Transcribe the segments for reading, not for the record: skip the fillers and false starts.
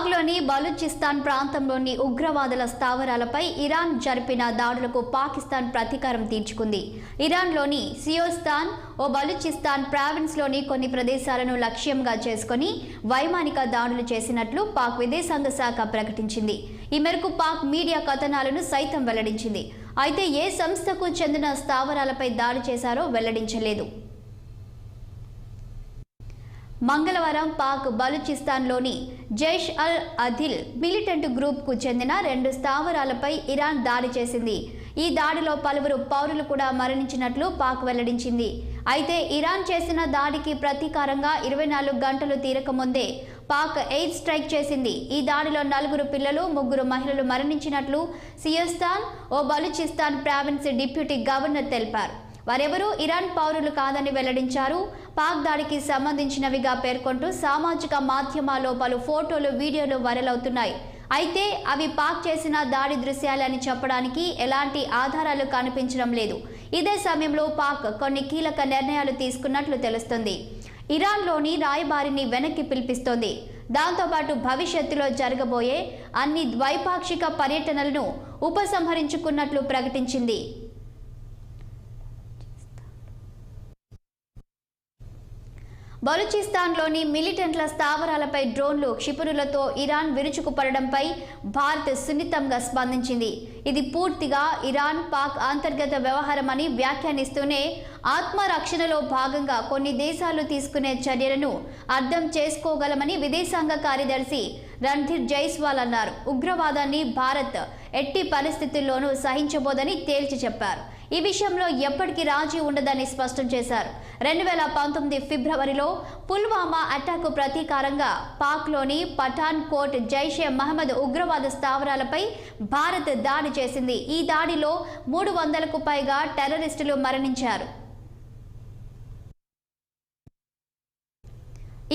పాక్లోని బలూచిస్తాన్ ప్రాంతంలోని ఉగ్రవాదుల స్థావరాలపై ఇరాన్ జరిపిన దాడులకు పాకిస్తాన్ ప్రతీకారం తీర్చుకుంది. ఇరాన్లోని సియోస్తాన్ ఓ బలూచిస్తాన్ ప్రావిన్స్లోని కొన్ని ప్రదేశాలను లక్ష్యంగా చేసుకుని వైమానిక దాడులు చేసినట్లు పాక్ విదేశాంగ శాఖ ప్రకటించింది. ఈ మేరకు పాక్ మీడియా కథనాలను సైతం వెల్లడించింది. అయితే ఏ సంస్థకు చెందిన స్థావరాలపై దాడి చేశారో వెల్లడించలేదు. మంగళవారం పాక్ బలూచిస్తాన్లోని జైష్ అల్ అదిల్ మిలిటెంట్ గ్రూప్కు చెందిన 2 స్థావరాలపై ఇరాన్ దాడి చేసింది. ఈ దాడిలో పలువురు పౌరులు కూడా మరణించినట్లు పాక్ వెల్లడించింది. అయితే ఇరాన్ చేసిన దాడికి ప్రతీకారంగా 24 గంటలు తీరకముందే పాక్ ఎయిర్ స్ట్రైక్ చేసింది. ఈ దాడిలో 4 పిల్లలు 3 మహిళలు మరణించినట్లు సియోస్తాన్ ఓ బలూచిస్తాన్ ప్రావిన్స్ డిప్యూటీ గవర్నర్ తెలిపారు. వారెవరూ ఇరాన్ పౌరులు కాదని వెల్లడించారు. పాక్ దాడికి సంబంధించినవిగా పేర్కొంటూ సామాజిక మాధ్యమాల్లో పలు ఫోటోలు, వీడియోలు వైరల్ అవుతున్నాయి. అయితే అవి పాక్ చేసిన దాడి దృశ్యాలని చెప్పడానికి ఎలాంటి ఆధారాలు కనిపించడం లేదు. ఇదే సమయంలో పాక్ కొన్ని కీలక నిర్ణయాలు తీసుకున్నట్లు తెలుస్తుంది. ఇరాన్లోని రాయబారిని వెనక్కి పిలిపిస్తోంది. దాంతోపాటు భవిష్యత్తులో జరగబోయే అన్ని ద్వైపాక్షిక పర్యటనలను ఉపసంహరించుకున్నట్లు ప్రకటించింది. బలూచిస్తాన్లోని మిలిటెంట్ల స్థావరాలపై డ్రోన్లు, క్షిపణులతో ఇరాన్ విరుచుకుపడడంపై భారత్ సున్నితంగా స్పందించింది. ఇది పూర్తిగా ఇరాన్ పాక్ అంతర్గత వ్యవహారమని వ్యాఖ్యానిస్తూనే ఆత్మరక్షణలో భాగంగా కొన్ని దేశాలు తీసుకునే చర్యలను అర్థం చేసుకోగలమని విదేశాంగ కార్యదర్శి రణ్ధీర్ జైస్వాల్ అన్నారు. ఉగ్రవాదాన్ని భారత్ ఎట్టి పరిస్థితుల్లోనూ సహించబోదని తేల్చి చెప్పారు. ఈ విషయంలో ఎప్పటికీ రాజీ ఉండదని స్పష్టం చేశారు. 2019 ఫిబ్రవరిలో పుల్వామా అటాక్ ప్రతీకారంగా పాక్లోని పఠాన్ కోట్ జైషే మహమ్మద్ ఉగ్రవాద స్థావరాలపై భారత్ దాడి చేసింది. ఈ దాడిలో 300కు పైగా టెర్రరిస్టులు మరణించారు.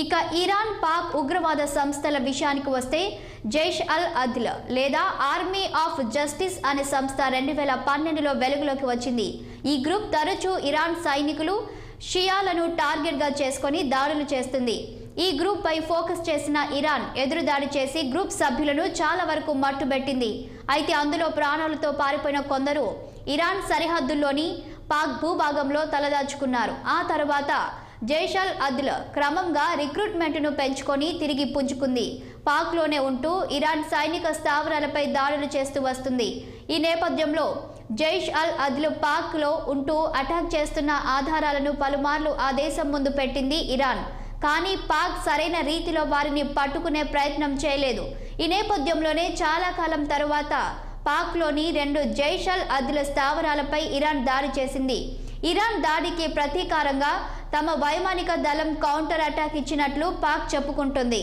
ఇక ఇరాన్ పాక్ ఉగ్రవాద సంస్థల విషయానికి వస్తే జైష్ అల్ అదిల్ లేదా ఆర్మీ ఆఫ్ జస్టిస్ అనే సంస్థ 2012లో వెలుగులోకి వచ్చింది. ఈ గ్రూప్ తరచూ ఇరాన్ సైనికులు, షియాలను టార్గెట్గా చేసుకొని దాడులు చేస్తుంది. ఈ గ్రూప్ పై ఫోకస్ చేసిన ఇరాన్ ఎదురుదాడి చేసి గ్రూప్ సభ్యులను చాలా వరకు మట్టుబెట్టింది. అయితే అందులో ప్రాణాలతో పారిపోయిన కొందరు ఇరాన్ సరిహద్దుల్లోని పాక్ భూభాగంలో తలదాచుకున్నారు. ఆ తర్వాత జైష్ అల్ అదిల్ క్రమంగా రిక్రూట్మెంట్ను పెంచుకొని తిరిగి పుంజుకుంది. పాక్లోనే ఉంటూ ఇరాన్ సైనిక స్థావరాలపై దాడులు చేస్తూ వస్తుంది. ఈ నేపథ్యంలో జైష్ అల్ అదిల్ పాక్లో ఉంటూ అటాక్ చేస్తున్న ఆధారాలను పలుమార్లు ఆ దేశం ముందు పెట్టింది ఇరాన్. కానీ పాక్ సరైన రీతిలో వారిని పట్టుకునే ప్రయత్నం చేయలేదు. ఈ నేపథ్యంలోనే చాలా కాలం తరువాత పాక్లోని 2 జైష్ అల్ అదిల్ స్థావరాలపై ఇరాన్ దాడి చేసింది. ఇరాన్ దాడికి ప్రతీకారంగా తమ వైమానిక దళం కౌంటర్ అటాక్ ఇచ్చినట్లు పాక్ చెప్పుకుంటుంది.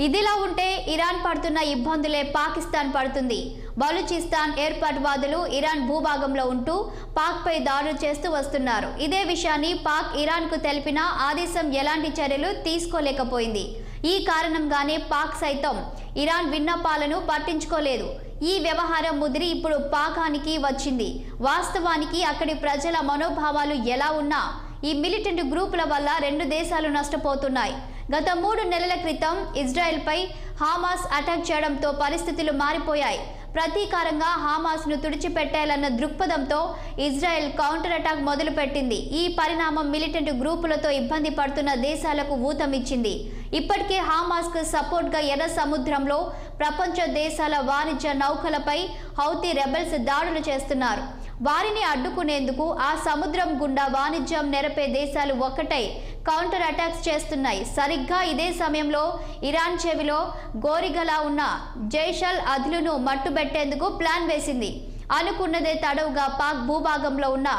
ఇదిలా ఉంటే ఇరాన్ పడుతున్న ఇబ్బందులే పాకిస్తాన్ పడుతుంది. బలూచిస్తాన్ ఏర్పాటువాదులు ఇరాన్ భూభాగంలో ఉంటూ పాక్పై దాడులు చేస్తూ వస్తున్నారు. ఇదే విషయాన్ని పాక్ ఇరాన్కు తెలిపినా ఆ దేశం ఎలాంటి చర్యలు తీసుకోలేకపోయింది. ఈ కారణంగానే పాక్ సైతం ఇరాన్ విన్నపాలను పట్టించుకోలేదు. ఈ వ్యవహారం ముదిరి ఇప్పుడు పాకానికి వచ్చింది. వాస్తవానికి అక్కడి ప్రజల మనోభావాలు ఎలా ఉన్నా ఈ మిలిటెంట్ గ్రూపుల వల్ల 2 దేశాలు నష్టపోతున్నాయి. గత 3 నెలల క్రితం ఇజ్రాయెల్పై హమాస్ అటాక్ చేయడంతో పరిస్థితులు మారిపోయాయి. ప్రతీకారంగా హమాస్ను తుడిచిపెట్టాలన్న దృక్పథంతో ఇజ్రాయెల్ కౌంటర్ అటాక్ మొదలుపెట్టింది. ఈ పరిణామం మిలిటెంట్ గ్రూపులతో ఇబ్బంది పడుతున్న దేశాలకు ఊతమిచ్చింది. ఇప్పటికే హమాస్కు సపోర్ట్గా ఎర్ర సముద్రంలో ప్రపంచ దేశాల వాణిజ్య నౌకలపై హౌతీ రెబెల్స్ దాడులు చేస్తున్నారు. వారిని అడ్డుకునేందుకు ఆ సముద్రం గుండా వాణిజ్యం నెరపే దేశాలు ఒక్కటై కౌంటర్ అటాక్స్ చేస్తున్నాయి. సరిగ్గా ఇదే సమయంలో ఇరాన్ చెవిలో గోరిగలా ఉన్న జైష్ అల్ అదిల్ను మట్టుబెట్టేందుకు ప్లాన్ వేసింది. అనుకున్నదే తడవుగా పాక్ భూభాగంలో ఉన్న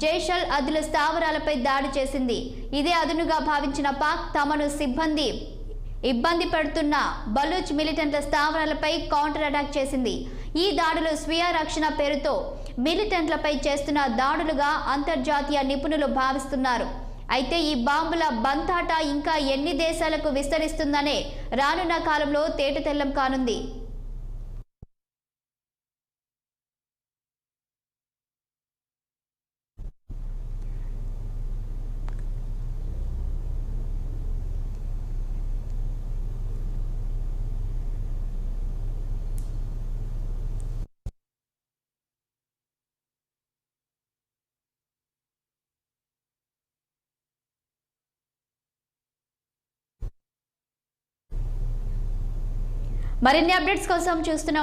జైష్ అల్ అదిల్ స్థావరాలపై దాడి చేసింది. ఇదే అదునుగా భావించిన పాక్ తమను ఇబ్బంది పెడుతున్న బలూచ్ మిలిటెంట్ల స్థావరాలపై కౌంటర్ అటాక్ చేసింది. ఈ దాడులు స్వీయ రక్షణ పేరుతో మిలిటెంట్లపై చేస్తున్న దాడులుగా అంతర్జాతీయ నిపుణులు భావిస్తున్నారు. అయితే ఈ బాంబుల బంతాట ఇంకా ఎన్ని దేశాలకు విస్తరిస్తుందనే రానున్న కాలంలో తేటతెల్లం కానుంది. మరిన్ని అప్డేట్స్ కోసం చూస్తున్న